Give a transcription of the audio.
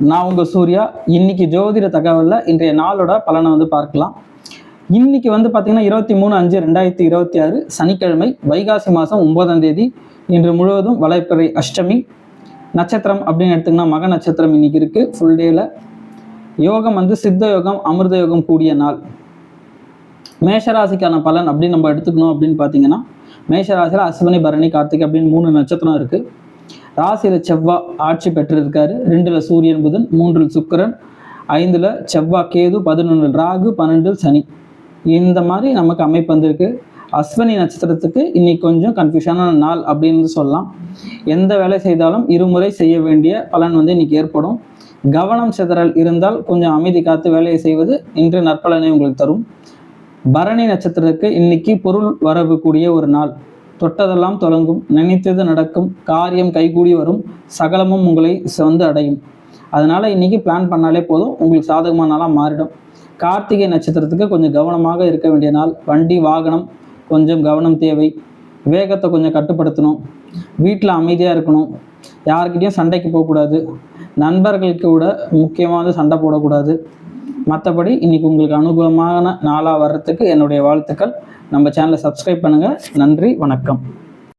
நான் உங்கள் சூர்யா. இன்னைக்கு ஜோதிட தகவலில் இன்றைய நாளோட பலனை பார்க்கலாம். இன்னைக்கு பார்த்தீங்கன்னா 23/5/2026 சனிக்கிழமை, வைகாசி மாதம் 9ஆம் தேதி. இன்று முழுவதும் வளர்ப்பிறை அஷ்டமி. நட்சத்திரம் அப்படின்னு எடுத்திங்கன்னா மக நட்சத்திரம் இன்னைக்கு இருக்குது ஃபுல் டேயில். யோகம் சித்த யோகம், அமிர்த யோகம் கூடிய நாள். மேஷராசிக்கான பலன் அப்படின்னு நம்ம எடுத்துக்கணும் அப்படின்னு பார்த்தீங்கன்னா, மேஷராசியில் அஸ்வினி, பரணி, கார்த்திகை அப்படின்னு 3 நட்சத்திரம் இருக்குது. ராசியில் செவ்வாய் ஆட்சி பெற்றிருக்காரு. 2ல் சூரியன் புதன், 3ல் சுக்கிரன், 5ல் செவ்வாய் கேது, 11ல் ராகு, 12ல் சனி. இந்த மாதிரி நமக்கு அமைப்பு வந்திருக்கு. அஸ்வினி நட்சத்திரத்துக்கு இன்னைக்கு கொஞ்சம் கன்ஃபியூஷனான நாள் அப்படின்னு சொல்லலாம். எந்த வேலை செய்தாலும் இருமுறை செய்ய வேண்டிய பலன் இன்னைக்கு ஏற்படும். கவனம் சிதறல் இருந்தால் கொஞ்சம் அமைதி காத்து வேலையை செய்வது இன்று நற்பலனை உங்களுக்கு தரும். பரணி நட்சத்திரத்துக்கு இன்னைக்கு பொருள் வரவு கூடிய ஒரு நாள். தொட்டதெல்லாம் தொடங்கும், நினைத்தது நடக்கும், காரியம் கைகூடி வரும், சகலமும் உங்களை அடையும். அதனால இன்னைக்கு பிளான் பண்ணாலே போதும், உங்களுக்கு சாதகமான நாளாக மாறிடும். கார்த்திகை நட்சத்திரத்துக்கு கொஞ்சம் கவனமாக இருக்க வேண்டிய நாள். வண்டி வாகனம் கொஞ்சம் கவனம் தேவை. வேகத்தை கொஞ்சம் கட்டுப்படுத்தணும். வீட்டில் அமைதியாக இருக்கணும். யாருக்கிட்டையும் சண்டைக்கு போகக்கூடாது. நண்பர்களுக்கு கூட முக்கியமாக சண்டை போடக்கூடாது. மற்றபடி இன்னைக்கு உங்களுக்கு அனுகூலமான நாளாக வர்றதுக்கு என்னுடைய வாழ்த்துக்கள். நம்ம சேனலை சப்ஸ்கிரைப் பண்ணுங்கள். நன்றி, வணக்கம்.